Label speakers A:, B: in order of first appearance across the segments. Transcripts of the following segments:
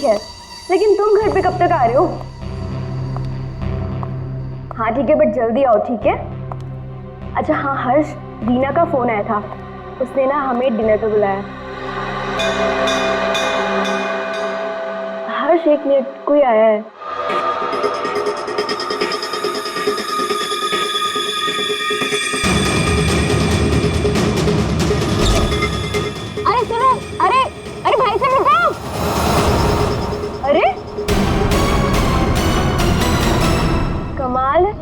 A: है, लेकिन तुम घर पे कब तक आ रहे हो? हाँ ठीक है, बट जल्दी आओ, ठीक है? अच्छा हाँ हर्ष, दीना का फोन आया था, उसने ना हमें डिनर पे बुलाया। हर्ष एक मिनट, कोई आया है। अरे सुनो, अरे अरे भाई साहब रुको। अरे कमाल है,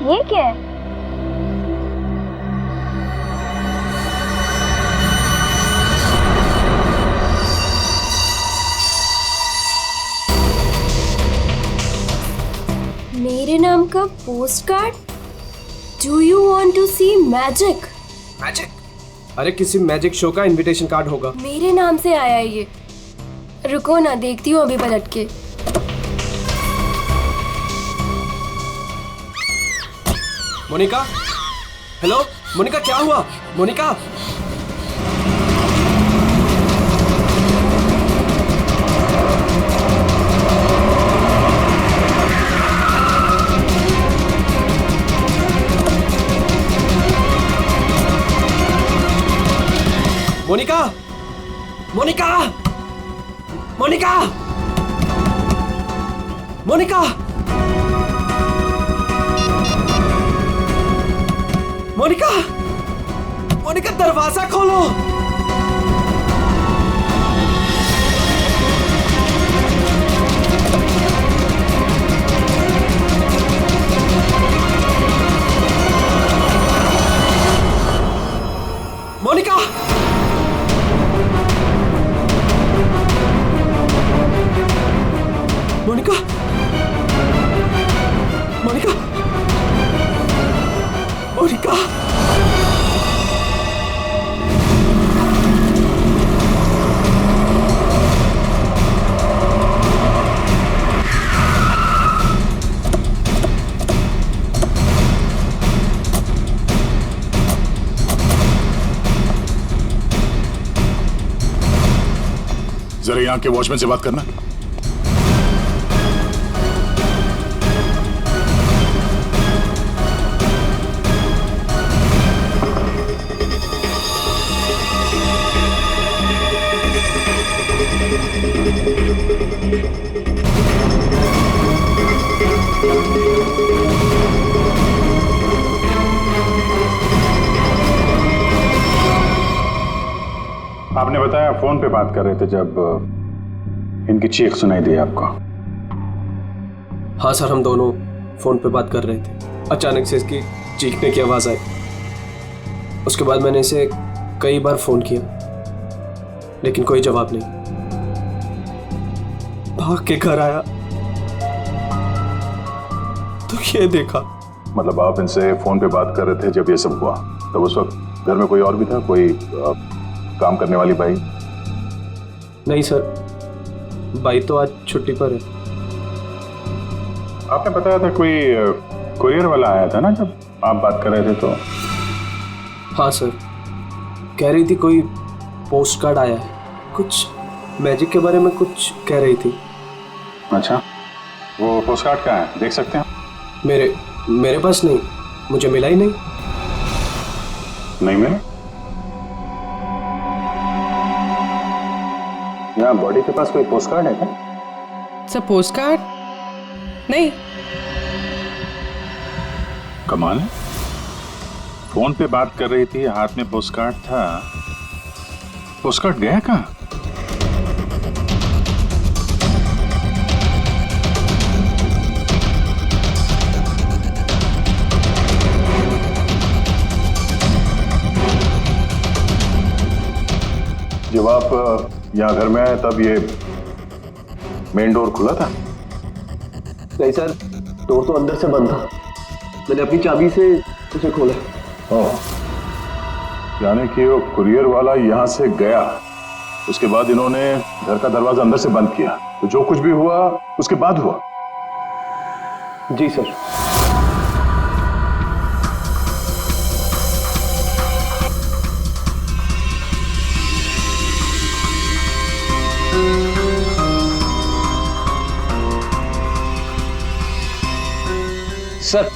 A: ये क्या है? मेरे नाम का postcard? Do you want to see magic?
B: Magic? अरे किसी मैजिक शो का इनविटेशन कार्ड होगा।
A: मेरे नाम से आया है ये। रुको ना, देखती हूँ अभी पलट के।
B: मोनिका, हेलो मोनिका, क्या हुआ? मोनिका, मोनिका, मोनिका, मोनिका, मोनिका, मोनिका, मोनिका, दरवाजा खोलो। मोनिका, मोनिका, मोनिका, मोनिका,
C: जरा यहाँ के वॉचमैन से बात करना। आपने बताया फोन पे बात कर रहे थे जब इनकी चीख सुनाई दी आपको।
B: हाँ सर, हम दोनों फोन पे बात कर रहे थे। अचानक से इसकी चीखने की आवाज आई। उसके बाद मैंने इसे कई बार फोन किया, लेकिन कोई जवाब नहीं। भाग के घर आया तो ये देखा।
C: मतलब आप इनसे फोन पे बात कर रहे थे जब ये सब हुआ, तब उस वक्त घर में कोई और भी था? कोई काम करने वाली बाई?
B: नहीं सर, बाई तो आज छुट्टी पर है।
C: आपने बताया था कोई कुरियर वाला आया था ना जब आप बात कर रहे थे तो?
B: हाँ सर, कह रही थी कोई पोस्ट कार्ड आया है, कुछ मैजिक के बारे में कुछ कह रही थी।
C: अच्छा, वो पोस्ट कार्ड कहाँ है, देख सकते हैं?
B: मेरे पास नहीं, मुझे मिला ही नहीं।
C: नहीं मिला? यहाँ बॉडी के पास कोई पोस्ट कार्ड है क्या?
D: सर पोस्ट कार्ड नहीं।
C: कमाल है, फोन पे बात कर रही थी, हाथ में पोस्ट कार्ड था। पोस्ट कार्ड गया कहाँ? जब आप यहाँ घर में आए तब ये मेन डोर खुला था?
B: नहीं सर, डोर तो अंदर से बंद था। मैंने अपनी चाबी से उसे खोला।
C: यानी कि वो कुरियर वाला यहाँ से गया, उसके बाद इन्होंने घर का दरवाजा अंदर से बंद किया, तो जो कुछ भी हुआ उसके बाद हुआ?
B: जी सर।
E: सर,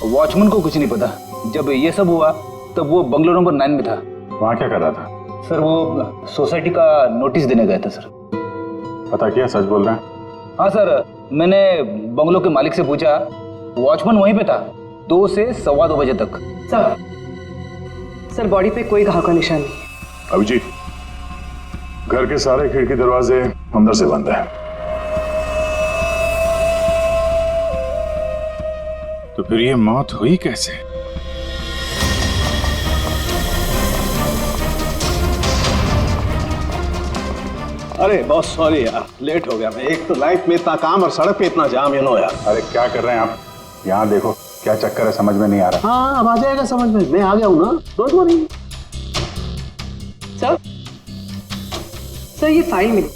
E: वॉचमैन को कुछ नहीं पता। जब ये सब हुआ तब वो बंगलो नंबर 9 में था।
C: वहाँ क्या कर रहा था?
E: सर वो सोसाइटी का नोटिस देने गया था सर।
C: पता किया, सच बोल रहे हैं?
E: हाँ सर, मैंने बंगलो के मालिक से पूछा, वॉचमैन वहीं पे था 2 से 2:15 बजे तक।
D: सर बॉडी पे कोई घाव का निशान नहीं है।
C: अभिजीत, घर के सारे खिड़की दरवाजे अंदर से बंद है। तो फिर ये मौत हुई कैसे?
F: अरे बहुत सॉरी यार, लेट हो गया मैं। एक तो लाइफ में इतना काम और सड़क पे इतना जाम, यार।
C: अरे क्या कर रहे हैं आप? यहाँ देखो क्या चक्कर है, समझ में नहीं आ रहा।
F: हाँ, अब आ जाएगा समझ में, मैं आ गया हूँ ना, डोंट वरी।
D: सर ये फाइल मिली,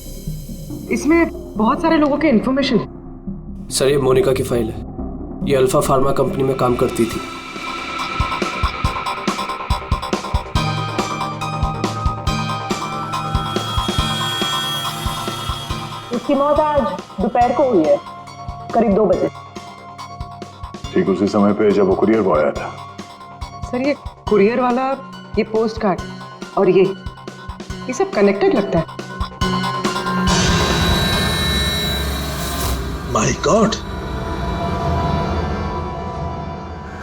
D: इसमें बहुत सारे लोगों के इन्फॉर्मेशन है।
B: सर ये मोनिका की फाइल है। ये अल्फा फार्मा कंपनी में काम करती थी।
A: उसकी मौत आज दोपहर को हुई है, करीब 2 बजे।
C: ठीक उसी समय पे जब वो कुरियर बॉय आया था।
D: सर ये कुरियर वाला, ये पोस्ट कार्ड और ये सब कनेक्टेड लगता है।
F: माय गॉड,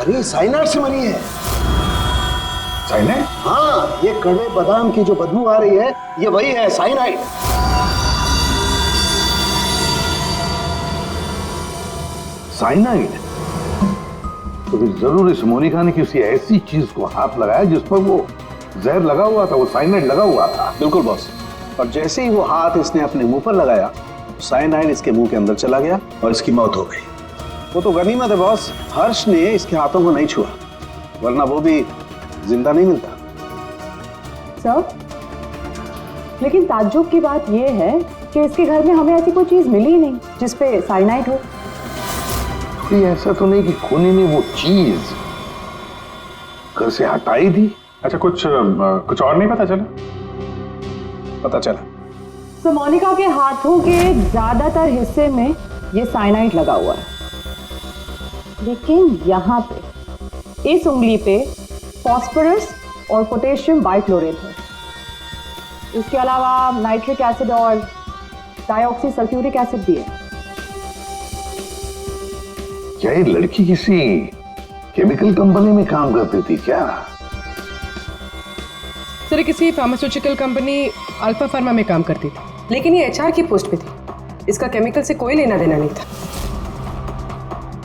F: अरे साइनाइड से मरी है।
C: साइनाइड?
F: हाँ, ये कड़वे बादाम की जो बदबू आ रही है, ये वही है, साइनाइड।
C: साइनाइड? तो फिर जरूर इस मोनिका ने किसी ऐसी चीज को हाथ लगाया जिस पर वो जहर लगा हुआ था, वो साइनाइड लगा हुआ था।
F: बिल्कुल बॉस। और जैसे ही वो हाथ इसने अपने मुंह पर लगाया, साइनाइड इसके मुंह के अंदर चला गया और इसकी मौत हो गई। वो तो गनीमत है बॉस, हर्ष ने इसके हाथों को नहीं छुआ, वरना वो भी जिंदा नहीं मिलता।
A: सर, लेकिन ताज्जुब की बात यह है कि इसके घर में हमें ऐसी कोई चीज मिली ही नहीं जिसपे साइनाइड हो।
C: ये ऐसा तो नहीं कि खूनी ने वो चीज घर से हटाई थी? अच्छा, कुछ और नहीं पता चला?
F: पता चला
A: तो मोनिका के हाथों के ज्यादातर हिस्से में ये साइनाइड लगा हुआ है, लेकिन यहाँ पे इस उंगली पे फास्फोरस और पोटेशियम बाइक्लोरेट है। इसके अलावा नाइट्रिक एसिड और डाइऑक्सी सल्फ्यूरिक एसिड भी है।
C: क्या ये लड़की किसी केमिकल कंपनी में काम करती थी क्या?
D: सर किसी फार्मास्यूटिकल कंपनी अल्फा फार्मा में काम करती थी, लेकिन ये एचआर की पोस्ट पे थी। इसका केमिकल से कोई लेना देना नहीं था।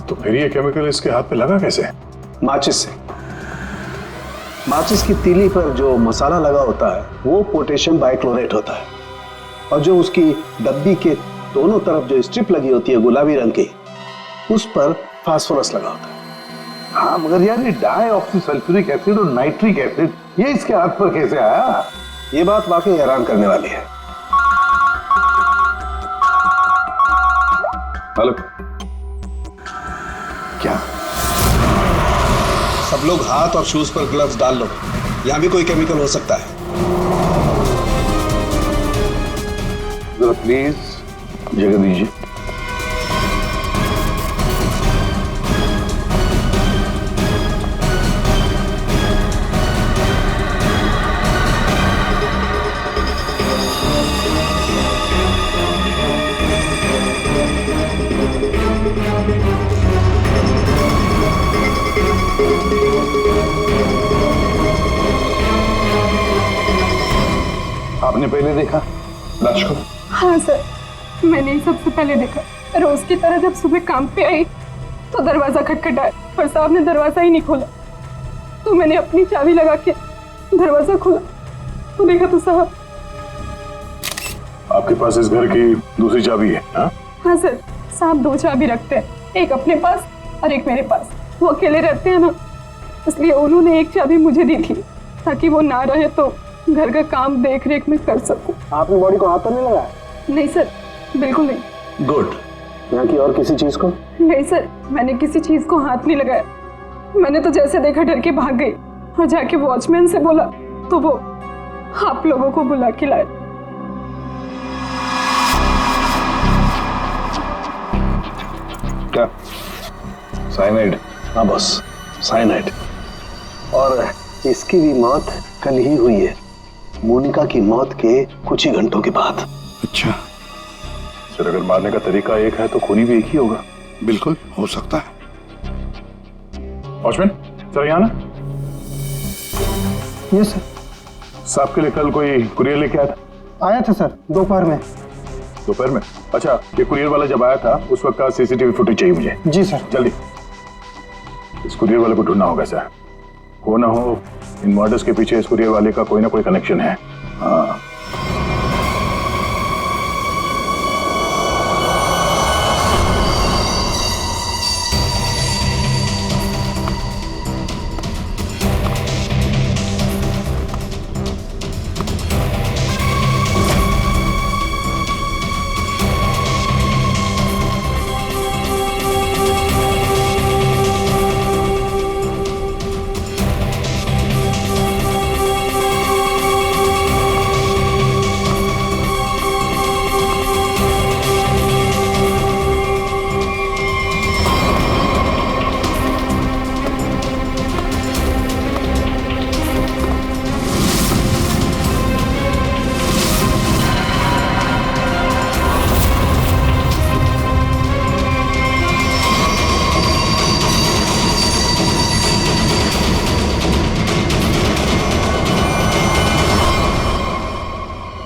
C: तो फिर ये केमिकल इसके हाथ पे लगा कैसे?
F: माचिस से। माचिस की तीली पर जो मसाला लगा होता है वो पोटेशियम बाइक्लोरेट होता है, और जो उसकी डब्बी के दोनों तरफ जो स्ट्रिप लगी होती है गुलाबी रंग की, उस पर फास्फोरस लगा होता है।
C: हाँ, मगर यार ये डाइऑक्सी सल्फ्यूरिक एसिड और नाइट्रिक एसिड ये इसके हाथ पर कैसे आया?
F: ये बात वाकई हैरान करने वाली है।
C: हेलो, क्या?
F: सब लोग हाथ और शूज पर ग्लव्स डाल लो, यहां भी कोई केमिकल हो सकता है।
C: जरा प्लीज जगह दीजिए। आपने पहले देखा लाश को?
G: हाँ सर, मैंने ही सबसे पहले देखा। रोज की तरह जब सुबह काम पे आई तो दरवाजा खटखटाया, पर साहब ने दरवाजा ही नहीं खोला। तो मैंने अपनी चाबी लगा के दरवाजा खोला तो देखा तो साहब।
C: आपके पास इस घर की दूसरी चाबी है?
G: हाँ सर, साहब 2 चाबी रखते हैं, एक अपने पास और एक मेरे पास। वो अकेले रहते हैं ना, इसलिए उन्होंने एक चाबी मुझे दी थी ताकि वो ना रहे तो घर का काम देख रेख में कर सकूं।
F: आपने बॉडी को हाथ तो नहीं लगाया?
G: नहीं सर, बिल्कुल नहीं।
F: गुड। यहाँ की और किसी चीज को?
G: नहीं सर, मैंने किसी चीज को हाथ नहीं लगाया। मैंने तो जैसे देखा डर के भाग गई और जाके वॉचमैन से बोला तो वो आप लोगों को बुला के लाए।
C: क्या साइनाइड।
F: हाँ बॉस, साइनाइड। और इसकी भी मौत कल ही हुई है, मोनिका की मौत के कुछ ही घंटों के बाद।
C: अच्छा सर, अगर मारने का तरीका एक है तो खूनी भी एक ही होगा।
H: बिल्कुल हो सकता है।
C: वॉचमैन सर, यहाँ ना।
I: Yes sir.
C: साहब के लिए कल कोई कुरियर लेके आया था?
I: आया था सर, दोपहर में।
C: दोपहर में? अच्छा, ये कुरियर वाला जब आया था उस वक्त का सीसीटीवी फुटेज चाहिए मुझे।
I: जी सर।
C: जल्दी। इस कुरियर वाले को ढूंढना होगा सर। हो ना हो इन मर्डर्स के पीछे इस कुरियर वाले का कोई ना कोई कनेक्शन है। हाँ।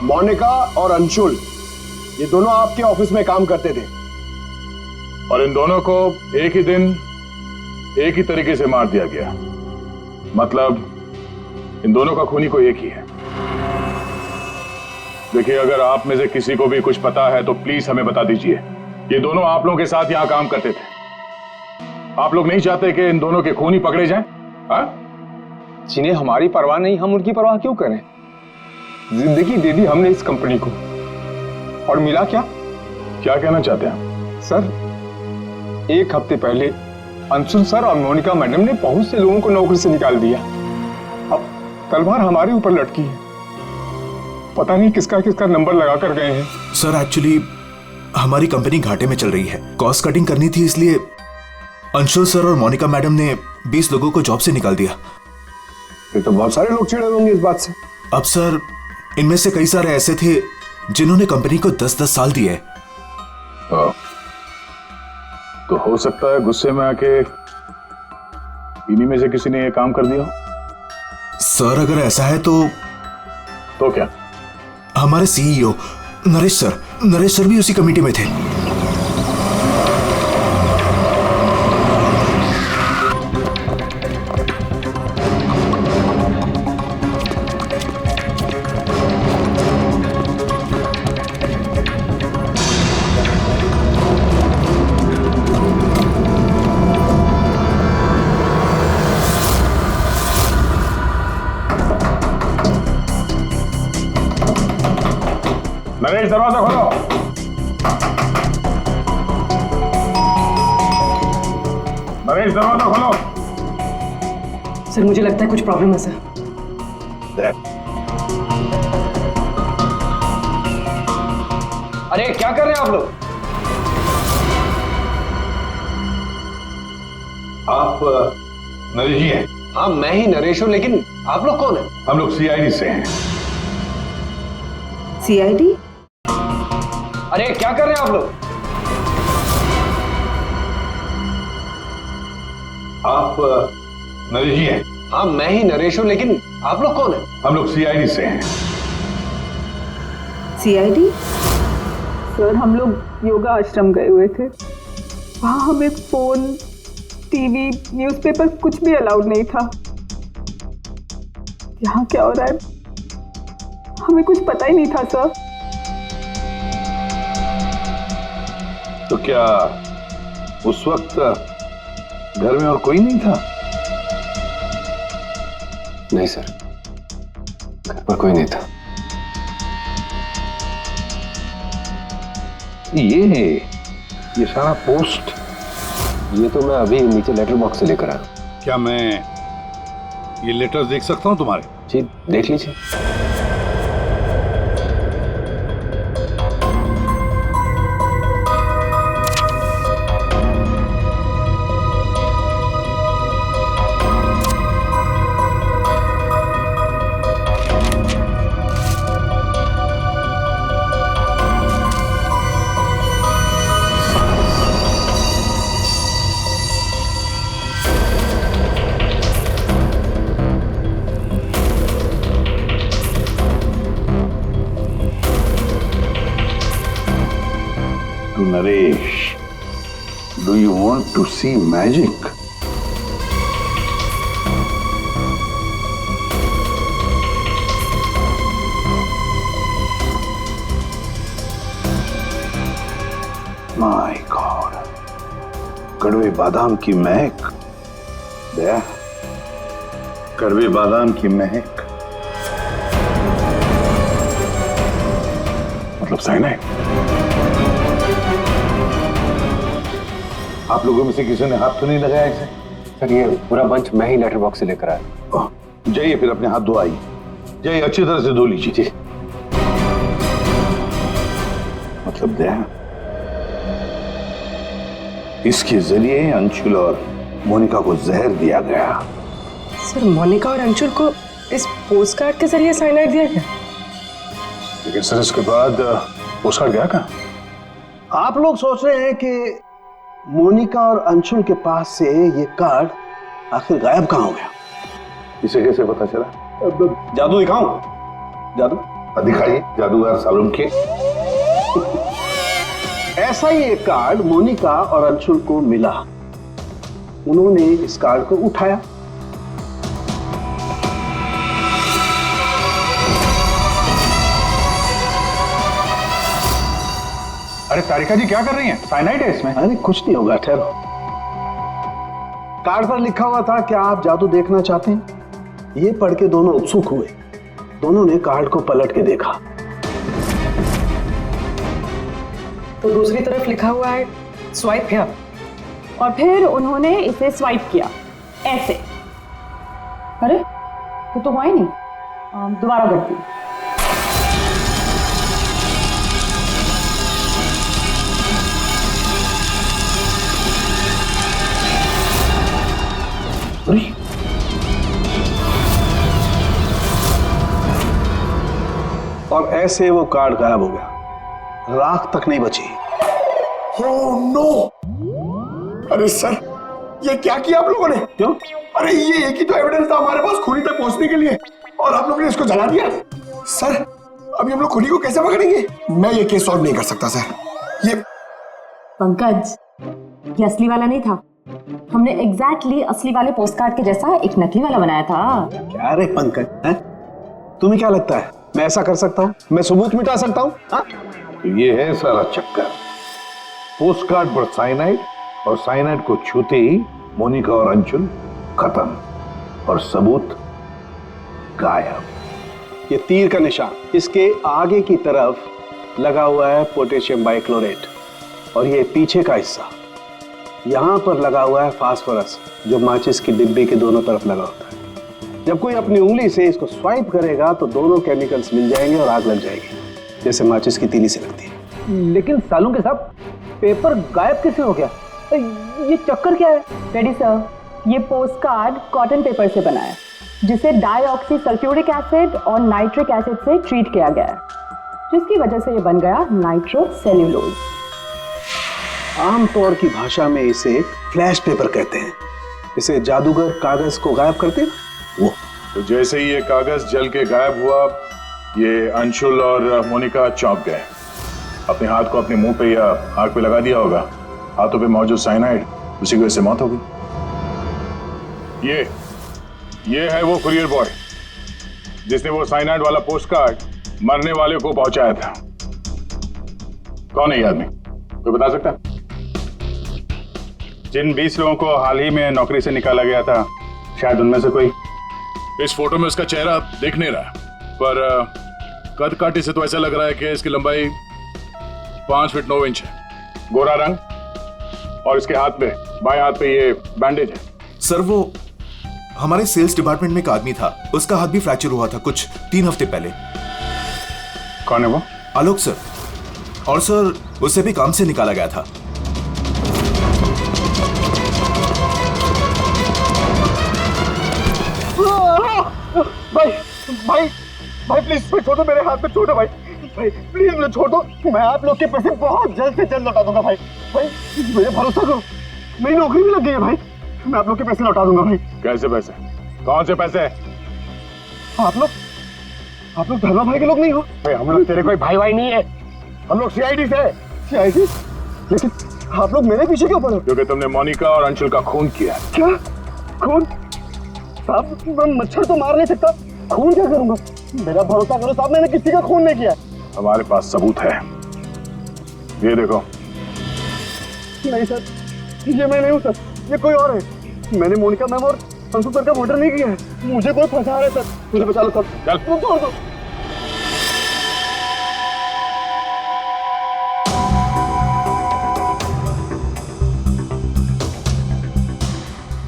J: मोनिका और अंशुल, ये दोनों आपके ऑफिस में काम करते थे
C: और इन दोनों को एक ही दिन एक ही तरीके से मार दिया गया। मतलब इन दोनों का खूनी कोई एक ही है। देखिए, अगर आप में से किसी को भी कुछ पता है तो प्लीज हमें बता दीजिए। ये दोनों आप लोगों के साथ यहां काम करते थे। आप लोग नहीं चाहते कि इन दोनों के खूनी पकड़े जाएं?
J: जिन्हें हमारी परवाह नहीं, हम उनकी परवाह क्यों करें? जिंदगी दे दी हमने इस कंपनी को, और मिला क्या?
C: क्या कहना चाहते हैं
J: सर, एक हफ्ते पहले अंशुल सर और मोनिका मैडम ने बहुत से लोगों को नौकरी से निकाल दिया। अब तलवार हमारे ऊपर लटकी है। पता नहीं किसका किसका नंबर लगा कर गए हैं।
H: सर एक्चुअली हमारी कंपनी घाटे में चल रही है, कॉस्ट कटिंग करनी थी, इसलिए अंशुल सर और मोनिका मैडम ने 20 लोगों को जॉब से निकाल दिया।
J: फिर तो बहुत सारे लोग चिढ़े होंगे इस बात से।
H: अब सर, इनमें से कई सारे ऐसे थे जिन्होंने कंपनी को 10-10 साल दिए।
C: तो हो सकता है गुस्से में आके इन्हीं में से किसी ने ये काम कर दिया।
H: सर अगर ऐसा है तो
C: क्या?
H: हमारे सीईओ नरेश सर भी उसी कमेटी में थे।
C: नरेश, दरवाजा खोलो। नरेश, दरवाजा खोलो।
D: सर मुझे लगता है कुछ प्रॉब्लम है सर।
E: अरे क्या कर रहे हैं आप लोग?
C: आप नरेश जी हैं?
J: हाँ, मैं ही नरेश हूं, लेकिन आप लोग कौन हैं?
C: हम लोग सीआईडी से हैं।
D: सीआईडी?
E: अरे क्या कर रहे हैं आप लोग?
C: आप नरेश जी हैं?
J: हाँ, मैं ही नरेश हूं, लेकिन आप लोग कौन हैं?
C: हम लोग सीआईडी से हैं।
D: सीआईडी?
G: सर, हम लोग योगा आश्रम गए हुए थे। वहाँ हमें फोन, टीवी, न्यूज़पेपर कुछ भी अलाउड नहीं था। यहाँ क्या हो रहा है हमें कुछ पता ही नहीं था सर।
C: तो क्या उस वक्त घर में और कोई नहीं था?
J: नहीं सर, घर पर कोई नहीं था।
C: ये सारा पोस्ट,
J: ये तो मैं अभी नीचे लेटर बॉक्स से लेकर आया।
H: क्या मैं ये लेटर देख सकता हूं तुम्हारे?
J: जी, देख लीजिए।
C: To Naresh, do you want to see magic? My God, कड़वे बादाम की महक। दया, कड़वे बादाम की महक मतलब साइनाइड। आप लोगों में से किसी ने हाथ तो नहीं लगाया इसे?
B: सर ये पूरा बंच मैं ही लेटर बॉक्स से लेकर आया।
C: जाइए फिर अपने हाथ धोआइए, जाइए अच्छी तरह से धो लीजिए। मतलब दया, इसके जरिए अंशुल और मोनिका को जहर दिया गया।
D: सर मोनिका और अंशुल को इस पोस्टकार्ड के जरिए साइनाइड दिया गया?
J: लेकिन सर इसके बाद पोस्टकार्ड गया कहाँ?
F: आप लोग सोच रहे हैं कि मोनिका और अंशुल के पास से ये कार्ड आखिर गायब कहाँ हो गया?
C: इसे कैसे पता चला?
F: जादू दिखाऊं? जादू
C: दिखाइए जादूगर सालुम के।
F: ऐसा ही एक कार्ड मोनिका और अंशुल को मिला। उन्होंने इस कार्ड को उठाया,
J: अरे तारिका जी क्या कर रही हैं? साइनाइड है इसमें।
F: अरे कुछ नहीं होगा, ठहरो। कार्ड पर लिखा हुआ था, क्या आप जादू देखना चाहते हैं? ये पढ़ के दोनों उत्सुक हुए। दोनों ने कार्ड को पलट के देखा
D: तो दूसरी तरफ लिखा हुआ है स्वाइप हियर।
A: और फिर उन्होंने इसे स्वाइप किया ऐसे। अरे ये तो हुआ ही नहीं। दोबारा करती हूँ।
F: और ऐसे वो कार्ड गायब हो गया, राख तक नहीं बची।
J: Oh no! अरे सर ये क्या किया आप लोगों ने?
F: क्यों?
J: अरे ये एक ही तो एविडेंस था हमारे पास खूनी तक पहुंचने के लिए, और आप लोगों ने इसको जला दिया। सर अभी हम लोग खूनी को कैसे पकड़ेंगे? मैं ये केस सॉल्व नहीं कर सकता सर। ये
A: पंकज, ये असली वाला नहीं था। हमने एग्जैक्टली असली वाले पोस्टकार्ड के जैसा एक नकली वाला बनाया था।
F: क्या रे पंकज, हैं? तुम्हें क्या लगता है मैं ऐसा कर सकता हूँ? मैं सबूत मिटा सकता हूँ?
C: तो ये है सारा चक्कर। पोस्टकार्ड पर साइनाइड, और साइनाइड को छूते ही मोनिका और अंशुल खत्म, और सबूत गायब।
F: ये तीर का निशान, इसके आगे की तरफ लगा हुआ है पोटेशियम बाइक्लोरेट, और ये पीछे का हिस्सा यहाँ पर लगा हुआ है फास्फोरस, जो माचिस की डिब्बे के दोनों तरफ लगा होता है। जब कोई अपनी उंगली से इसको स्वाइप करेगा तो दोनों केमिकल्स मिल जाएंगे और आग लग जाएगी, जैसे माचिस की तीली से लगती है।
E: लेकिन सालों के साथ पेपर गायब कैसे हो गया? ये चक्कर क्या है?
A: रेडी सर, ये पोस्टकार्ड कॉटन पेपर से बना है, जिसे डाईऑक्सी सल्फ्यूरिक एसिड और नाइट्रिक एसिड से ट्रीट किया गया है, जिसकी वजह से ये बन गया नाइट्रोसेल्यूलोज।
F: आमतौर की भाषा में इसे फ्लैश पेपर कहते हैं। इसे जादूगर कागज को गायब करते हैं वो।
J: तो जैसे ही ये कागज जल के गायब हुआ, ये अंशुल और मोनिका चौंक गए। अपने हाथ को अपने मुंह पे या आंख पे लगा दिया होगा। हाथों पे मौजूद साइनाइड, उसी की वजह से मौत हो गई। ये है वो कुरियर बॉय जिसने वो साइनाइड वाला पोस्टकार्ड मरने वाले को पहुंचाया था। कौन है ये आदमी? कोई बता सकता है? जिन 20 लोगों को हाल ही में नौकरी से निकाला गया था, शायद उनमें से कोई।
I: इस फोटो में उसका चेहरा दिख नहीं रहा, पर कद काठी से तो ऐसा लग रहा है कि इसकी लंबाई 5 फीट 9 इंच है।
J: गोरा रंग, और इसके हाथ पे, बाएं हाथ पे ये बैंडेज है।
H: सर वो हमारे सेल्स डिपार्टमेंट में एक आदमी था, उसका हाथ भी फ्रैक्चर हुआ था कुछ 3 हफ्ते पहले।
J: कौन है वो?
H: आलोक सर। और सर उसे भी काम से निकाला गया था।
J: भाई प्लीज छोड़ो, मेरे हाथ में छोड़ो भाई प्लीज मुझे छोड़ो। मैं आप लोग के पैसे बहुत जल्द से जल्द लौटा दूंगा भाई मुझे भरोसा करो, मेरी नौकरी भी लग गई है भाई, मैं आप लोग के पैसे लौटा दूंगा भाई। कैसे पैसे? कौन से पैसे? आप लोग धर्मा भाई के लोग नहीं हो भाई? हम लोग तेरे कोई भाई नहीं है, हम लोग सीआईडी से। सीआईडी? लेकिन आप लोग मेरे पीछे क्यों पड़े?
I: क्योंकि तुमने मोनिका और अंशुल का खून किया।
J: क्या खून? साहब मैं मच्छर तो मार नहीं सकता, खून क्या करूंगा? मेरा भरोसा करो साहब, मैंने किसी का खून नहीं किया।
I: हमारे पास सबूत है, ये देखो।
J: नहीं सर, ये मैं नहीं हूँ सर, ये कोई और है। मैंने मोनिका मैम और अंशु सर का मर्डर नहीं किया है। मुझे कोई फंसा रहा है सर, मुझे बचा लो सर।
I: चल
J: छोड़ दो।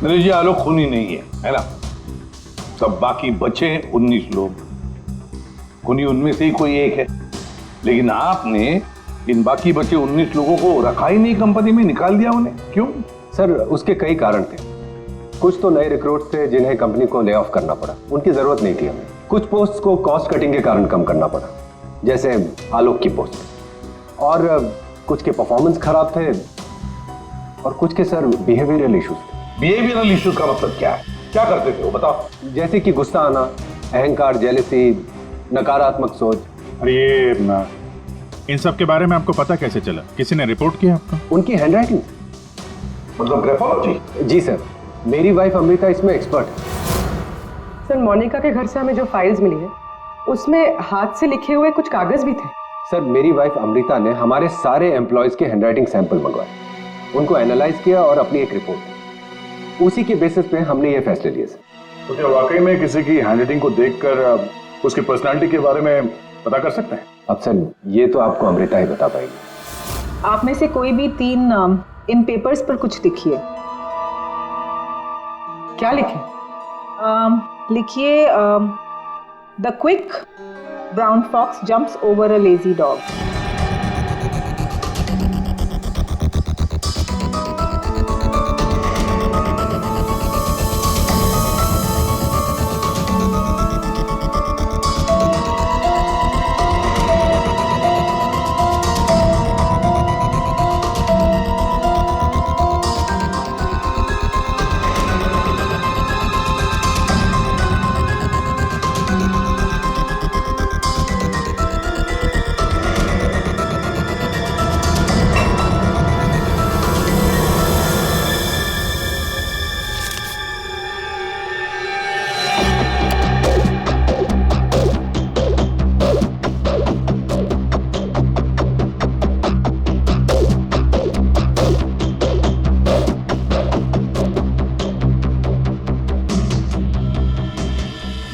C: मेरे जी आलोक खूनी नहीं है ना? सब बाकी बचे 19 लोग, खूनी उनमें से ही कोई एक है। लेकिन आपने इन बाकी बचे 19 लोगों को रखा ही नहीं कंपनी में, निकाल दिया उन्हें, क्यों?
K: सर उसके कई कारण थे। कुछ तो नए रिक्रूट थे जिन्हें कंपनी को ले ऑफ करना पड़ा, उनकी जरूरत नहीं थी हमें। कुछ पोस्ट को कॉस्ट कटिंग के कारण कम करना पड़ा, जैसे आलोक की पोस्ट। और कुछ के परफॉर्मेंस खराब थे और कुछ के सर बिहेवियरल इश्यूज थे।
C: बिहेवियरल इश्यूज का मतलब क्या है? क्या करते थे वो बताओ?
K: जैसे कि गुस्सा आना, अहंकार, जेलसी, नकारात्मक सोच।
I: अरे ये इन सब के बारे में आपको पता कैसे चला? किसी ने रिपोर्ट किया आपको?
K: उनकी हैंडराइटिंग।
C: मतलब ग्राफोलॉजी?
K: जी सर, मेरी वाइफ अमृता इसमें एक्सपर्ट है।
D: सर मोनिका के घर से हमें जो फाइल्स मिली है उसमें हाथ से लिखे हुए कुछ कागज भी थे।
K: सर मेरी वाइफ अमृता ने हमारे सारे एम्प्लॉयज के हैंडराइटिंग सैंपल मंगवाए, उनको एनालाइज किया और अपनी एक रिपोर्ट दी। उसी के बेसिस पे हमने ये फैसले लिए सर।
I: तो क्या वाकई में किसी की हैंडराइटिंग को देखकर उसकी पर्सनालिटी के बारे में पता कर सकते हैं?
K: अब सर ये तो आपको अमृता ही बता पाएगी।
A: आप में से कोई भी 3 इन पेपर्स पर कुछ लिखिए।
D: क्या लिखे?
A: लिखिए the quick brown fox jumps over a lazy dog.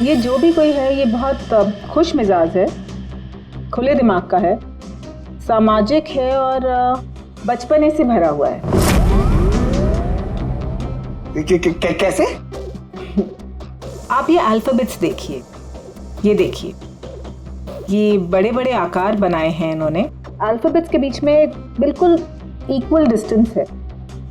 A: ये जो भी कोई है ये बहुत खुश मिजाज है, खुले दिमाग का है, सामाजिक है और बचपने से भरा हुआ है।
J: कैसे?
A: आप ये अल्फाबेट्स देखिए, ये देखिए, ये बड़े बड़े आकार बनाए हैं इन्होंने। अल्फाबेट्स के बीच में बिल्कुल इक्वल डिस्टेंस है।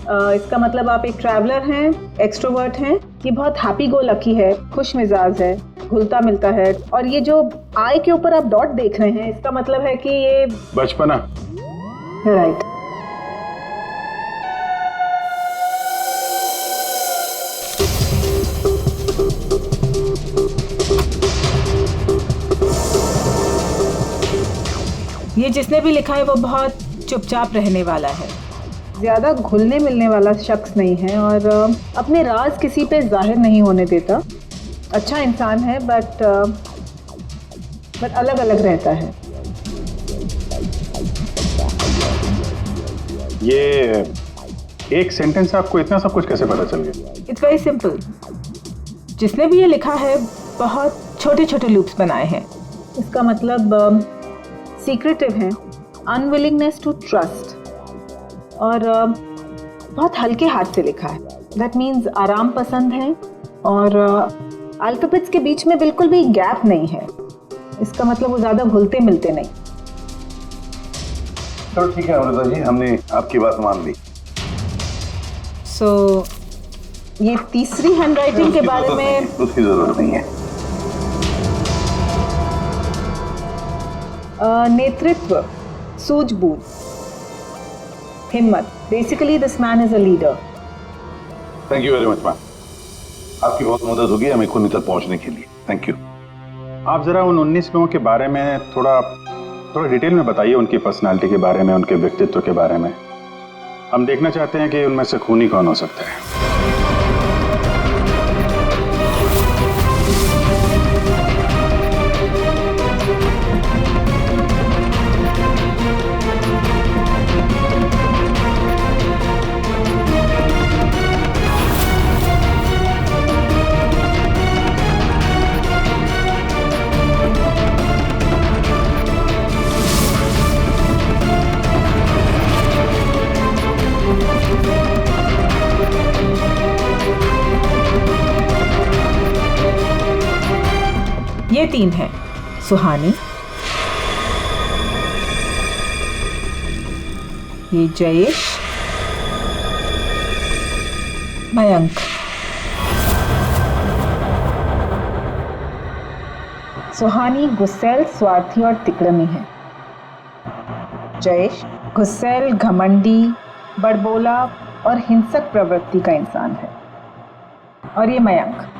A: इसका मतलब आप एक ट्रैवलर हैं, एक्सट्रोवर्ट हैं। ये बहुत हैप्पी गो लकी है, खुश मिजाज है, घुलता मिलता है। और ये जो आई के ऊपर आप डॉट देख रहे हैं इसका मतलब है कि ये
I: बचपना।
A: राइट। ये जिसने भी लिखा है वो बहुत चुपचाप रहने वाला है, ज़्यादा घुलने मिलने वाला शख्स नहीं है और अपने राज किसी पे जाहिर नहीं होने देता। अच्छा इंसान है बट अलग अलग रहता है।
I: ये एक सेंटेंस से आपको इतना सब कुछ कैसे पता चल गया?
A: It's very simple. जिसने भी ये लिखा है बहुत छोटे छोटे लूप्स बनाए हैं। इसका मतलब सीक्रेटिव है, अनविलिंगनेस टू ट्रस्ट, और बहुत हल्के हाथ से लिखा है। दैट मीन्स आराम पसंद है और अल्फाबेट्स के बीच में बिल्कुल भी गैप नहीं है। इसका मतलब वो ज़्यादा घुलते मिलते नहीं।
C: चलो ठीक है अमृता जी, हमने आपकी बात मान ली।
A: सो ये तीसरी हैंडराइटिंग के बारे में
C: उसकी जरूरत नहीं है।
A: नेतृत्व, सूझबूझ, हिम्मत। Basically this man is a leader.
C: Thank you very much ma'am, आपकी बहुत मदद होगी हमें खूनी तक पहुंचने के लिए। Thank you.
I: आप जरा उन 19 लोगों के बारे में थोड़ा डिटेल में बताइए, उनकी पर्सनालिटी के बारे में, उनके व्यक्तित्व के बारे में।
J: हम देखना चाहते हैं कि उनमें से खूनी कौन हो सकता है।
L: ये 3 हैं, सुहानी, ये जयेश, मयंक। सुहानी गुस्सैल, स्वार्थी और तिकड़मी है। जयेश गुस्सैल, घमंडी, बड़बोला और हिंसक प्रवृत्ति का इंसान है। और ये मयंक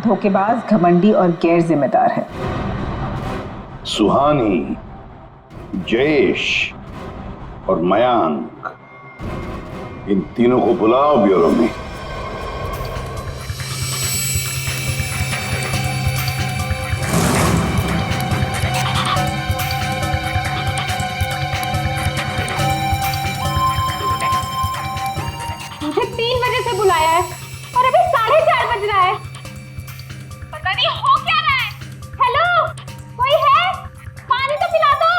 L: धोखेबाज, घमंडी और गैर जिम्मेदार है।
C: सुहानी, जयेश और मयांक, इन तीनों को बुलाओ ब्यूरो में।
G: मुझे 3 बजे से बुलाया है और अभी 4:30 बज रहा है। पता नहीं हो क्या रहा है। हेलो, कोई है? पानी तो पिला दो।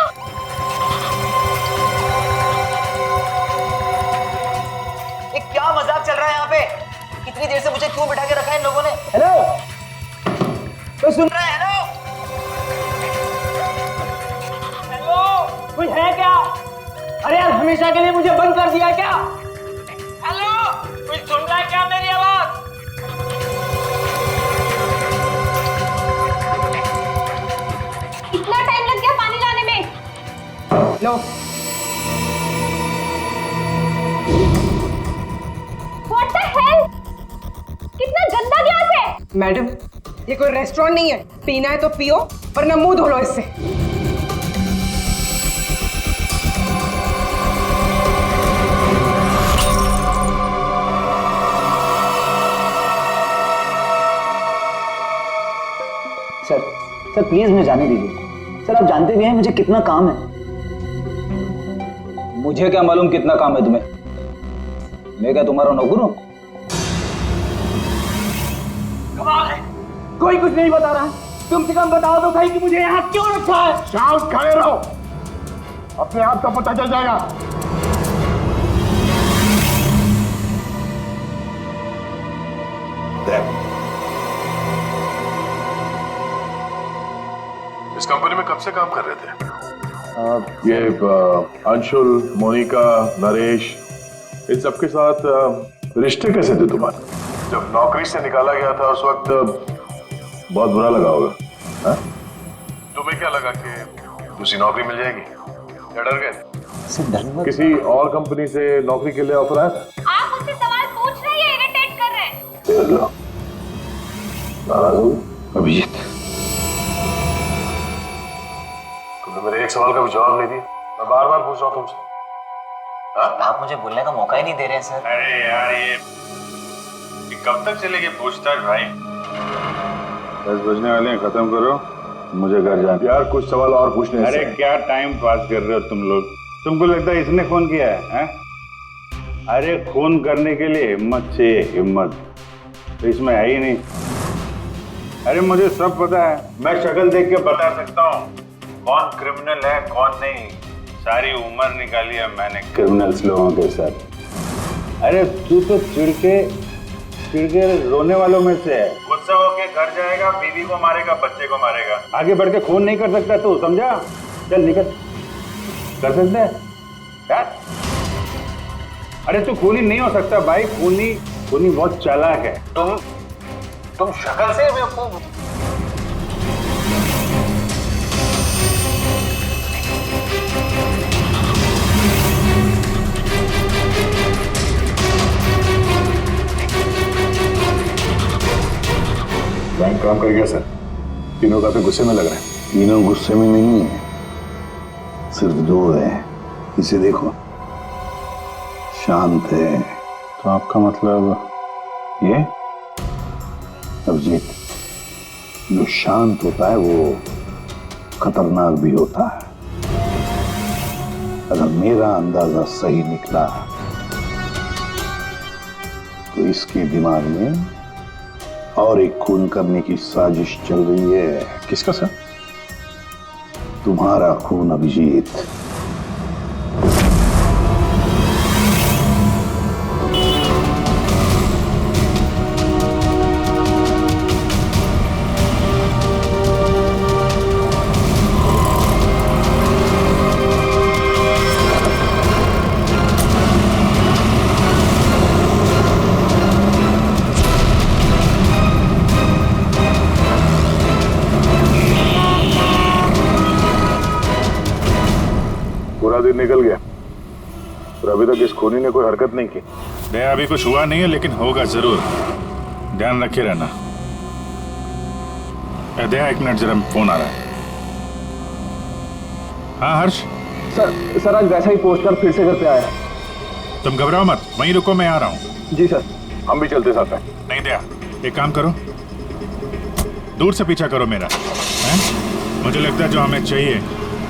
M: ये क्या मजाक चल रहा है यहाँ पे? कितनी देर से मुझे क्यों बिठा के रखा है इन लोगों ने? हेलो, कोई सुन रहा है? हेलो, हेलो, कोई है क्या? अरे यार, हमेशा के लिए मुझे बंद कर दिया क्या? हेलो, कोई सुन रहा है क्या मेरी आवाज?
G: इतना टाइम लग गया पानी लाने में।
D: लो,
G: What the hell? कितना गंदा ग्लास है।
D: मैडम, ये कोई रेस्टोरेंट नहीं है। पीना है तो पियो, वरना मुंह धो लो इससे।
M: सर प्लीज मुझे जाने दीजिए। सर, आप जानते भी हैं मुझे कितना काम है।
E: मुझे क्या मालूम कितना काम है तुम्हें? मैं क्या तुम्हारा नौकर हूं?
M: कमाल है, कोई कुछ नहीं बता रहा। कम से कम बताओ तो सही कि मुझे यहाँ क्यों रखा है।
J: शांत खड़े रहो, अपने आप का पता चल जाएगा।
I: इस कंपनी में कब से काम कर रहे थे? ये अंशुल, मोनिका, नरेश, इन सबके साथ रिश्ते कैसे थे तुम्हारे? जब नौकरी से निकाला गया था उस वक्त बहुत बुरा लगा होगा, हाँ? तुम्हें क्या लगा कि दूसरी नौकरी मिल जाएगी? या डर गए? किसी और कंपनी से नौकरी के लिए ऑफर आया था?
G: आप मुझसे सवाल पूछ रहे हैं, इरिटेट कर रहे हैं।
C: नाराज हो अभिजीत?
I: मेरे एक सवाल का भी जवाब नहीं दिया। मैं बार बार पूछ रहा हूँ तुमसे।
M: आप मुझे बोलने का मौका ही नहीं दे रहे हैं सर।
N: अरे यार, ये कब तक चलेगी पूछताछ भाई?
J: 10 बजने वाले हैं, खत्म करो, मुझे घर जाना।
I: यार कुछ सवाल और पूछने।
N: अरे क्या टाइम पास कर रहे हो तुम लोग? तुमको लगता है इसने खून किया है? अरे खून करने के लिए हिम्मत चाहिए, हिम्मत तो इसमें है ही नहीं। अरे मुझे सब पता है, मैं शक्ल देख के बता सकता हूँ कौन क्रिमिनल है कौन नहीं। सारी उम्र निकाली है मैंने क्रिमिनल्स लोगों के साथ। अरे तू तो चिढ़ के रोने वालों में से है। गुस्सा होके घर जाएगा, बीवी को मारेगा, बच्चे को मारेगा, आगे बढ़ के खून नहीं कर सकता तू, समझा? चल निकल, कर सकता है यार? अरे तू खूनी नहीं हो सकता भाई, खूनी बहुत चालाक है। तुम शक्ल से बेवकूफ।
I: बैंक काम कर गया सर। तीनों काफी गुस्से में लग रहे हैं।
C: तीनों गुस्से में नहीं है, सिर्फ 2 है। इसे देखो, शांत है। तो आपका मतलब ये अभिजीत, जो शांत होता है वो खतरनाक भी होता है। अगर मेरा अंदाजा सही निकला तो इसके दिमाग में और एक खून करने की साजिश चल रही है।
N: किसका सर?
C: तुम्हारा खून अभिजीत।
I: पूरा दिन निकल गया और अभी तक इस खूनी ने कोई हरकत नहीं की।
N: दया अभी कुछ हुआ नहीं है, लेकिन होगा जरूर, ध्यान रखे रहना। दया एक मिनट, जरा फोन आ रहा है। हाँ हर्ष।
K: सर आज वैसा ही पोस्टकार्ड फिर से घर पे आया।
N: तुम घबराओ मत, वहीं रुको, मैं आ रहा हूँ।
K: जी सर।
I: हम भी चलते साथ हैं।
N: नहीं दया, एक काम करो, दूर से पीछा करो मेरा, है? मुझे लगता है जो हमें चाहिए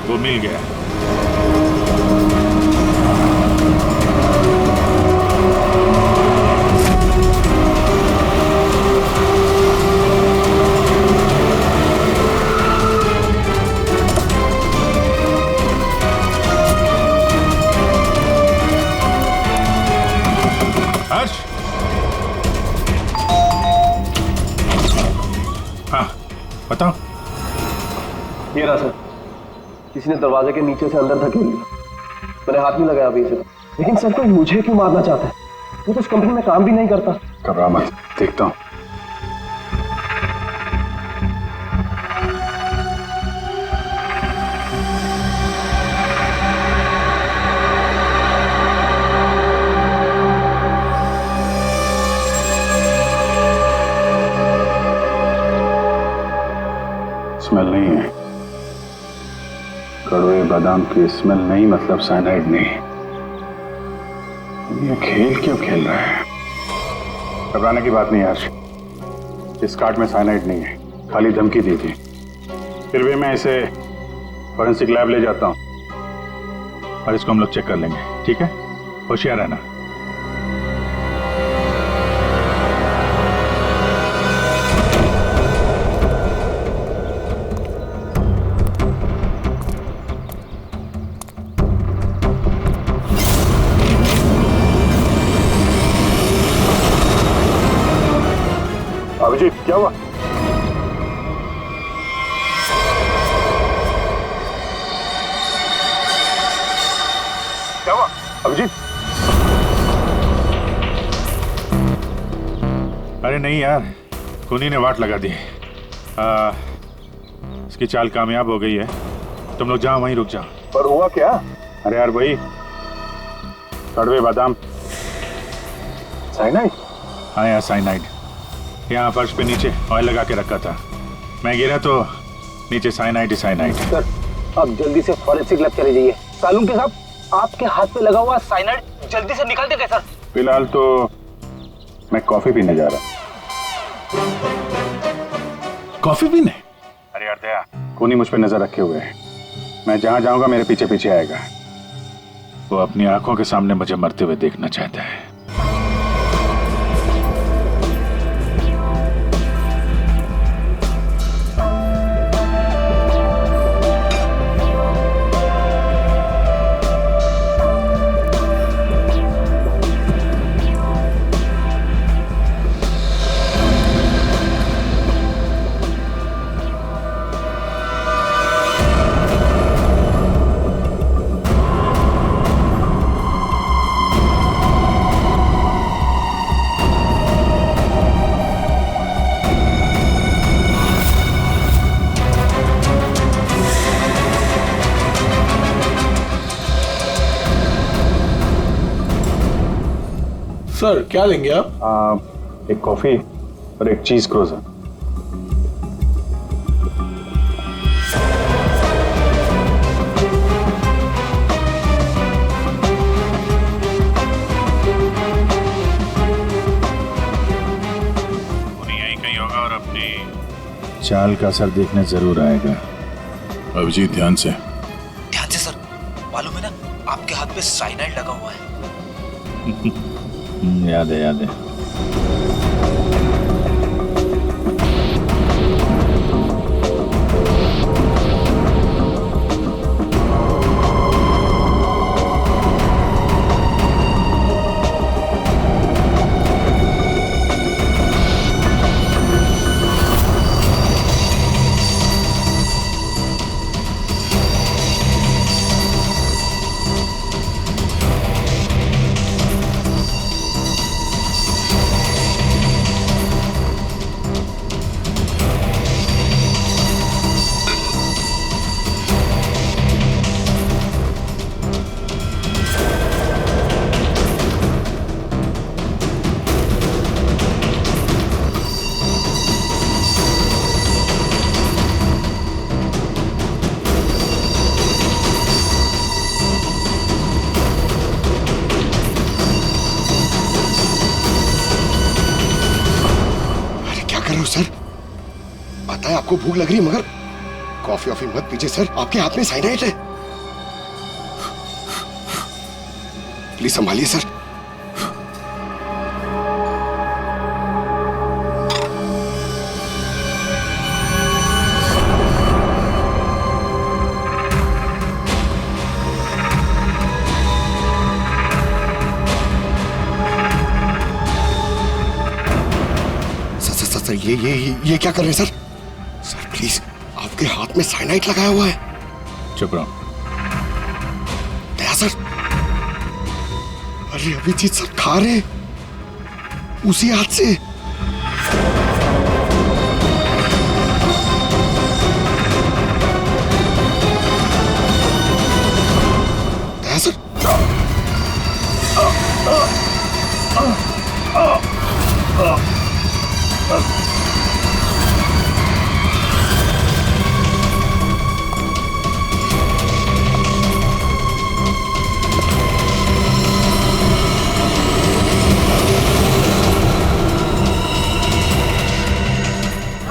N: वो मिल गया। हर्ष। हाँ बताओ।
K: ये रहा सर, किसी ने दरवाजे के नीचे से अंदर धकेल लिया। मैंने हाथ नहीं लगाया अभी से, लेकिन सर कोई मुझे क्यों मारना चाहता है? वो तो उस कंपनी में काम भी नहीं करता।
C: घबरा मत, देखता हूं। स्मेल नहीं है, कड़वे बादाम की स्मेल नहीं, मतलब साइनाइड नहीं। ये खेल क्यों खेल रहा है?
N: घबराने की बात नहीं है हर्ष, इस कार्ड में साइनाइड नहीं है, खाली धमकी दी थी। फिर भी मैं इसे फॉरेंसिक लैब ले जाता हूं और इसको हम लोग चेक कर लेंगे, ठीक है? होशियार रहना।
I: अभिजीत क्या हुआ? क्या हुआ अभिजीत?
N: अरे नहीं यार, खूनी ने वाट लगा दी। इसकी चाल कामयाब हो गई है। तुम लोग जाओ, वहीं रुक जाओ।
I: पर हुआ क्या?
N: अरे यार वही कड़वे बादाम।
I: साइनाइड?
N: हाँ यार साइनाइड। यहाँ फर्श पे नीचे ऑयल लगा के रखा था, मैं गिरा तो नीचे साइनाइड ही साइनाइड।
E: सर आप जल्दी से फॉरेंसिक लैब चले जाइए। सालून के साहब, आपके हाथ पे लगा हुआ साइनाइड जल्दी से निकाल देंगे सर।
N: फिलहाल तो मैं कॉफी पीने जा रहा।
I: कॉफी पीने?
N: अरे यार दया, खूनी मुझ पे नजर रखे हुए है। मैं जहां जाऊंगा मेरे पीछे पीछे आएगा। वो अपनी आंखों के सामने मुझे मरते हुए देखना चाहता है।
I: सर क्या लेंगे आप?
N: एक कॉफी और एक चीज क्रोजर। चाल का असर देखने जरूर आएगा।
I: अभिजीत ध्यान से।
H: ध्यान से सर, मालूम है ना आपके हाथ पे साइनाइड लगा हुआ है।
N: याद है याद है।
O: सर पता है आपको भूख लग रही है, मगर कॉफी वॉफी मत पीजिए सर, आपके हाथ में साइनाइड है। Please संभालिए sir. सर ये क्या कर रहे हैं सर? सर प्लीज, आपके हाथ में साइनाइड लगाया हुआ है।
N: चुप रहो।
O: दया सर, अरे अभिजीत सर खा रहे उसी हाथ से। दया सर,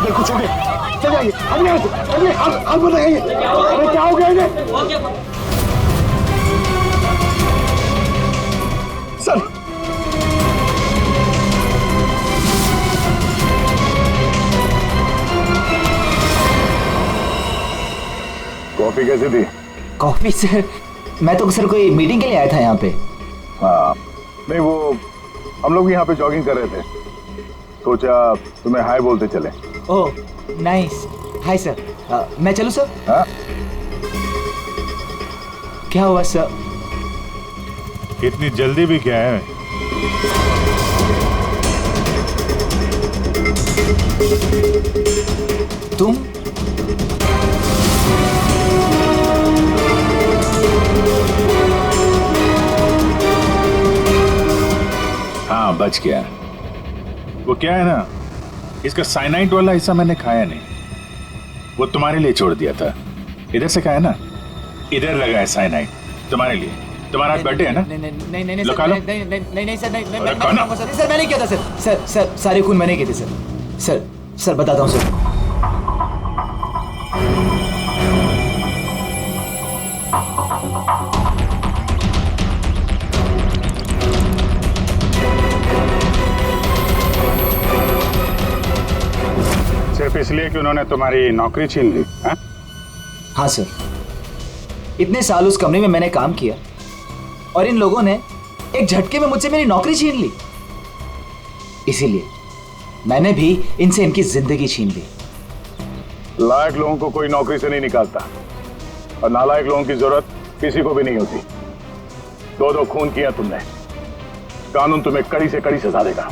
O: कुछ हो गया, चल जाइए, अभी आप बताइए, अरे क्या हो गया इन्हें? सर
C: कॉफी कैसी थी?
E: कॉफी सर, मैं तो सर कोई मीटिंग के लिए आया था यहाँ पे।
C: हाँ नहीं, वो हम लोग यहाँ पे जॉगिंग कर रहे थे, सोचा तुम्हें हाय बोलते चले।
E: Oh nice, hi sir. मैं चलूँ सर?
C: हाँ?
E: क्या हुआ सर?
N: इतनी जल्दी भी क्या है?
E: तुम?
N: हाँ बच गया। वो क्या है ना, इसका साइनाइड वाला हिस्सा मैंने खाया नहीं, वो तुम्हारे लिए छोड़ दिया था। इधर से खाया ना, इधर लगा है साइनाइड तुम्हारे लिए। तुम्हारा आज बर्थडे है ना?
E: नहीं
N: लगा लो।
E: नहीं सर, नहीं
N: सर,
E: मैंने किया था सर, सारे खून मैंने किए थे सर बताता हूँ सर।
N: सिर्फ इसलिए कि उन्होंने तुम्हारी नौकरी छीन ली?
E: हाँ सर, इतने साल उस कंपनी में मैंने काम किया और इन लोगों ने एक झटके में मुझसे मेरी नौकरी छीन ली। इसीलिए मैंने भी इनसे इनकी जिंदगी छीन ली।
C: लायक लोगों को कोई नौकरी से नहीं निकालता, और नालायक लोगों की जरूरत किसी को भी नहीं होती। दो खून किया तुमने, कानून तुम्हें कड़ी से कड़ी सजा देगा।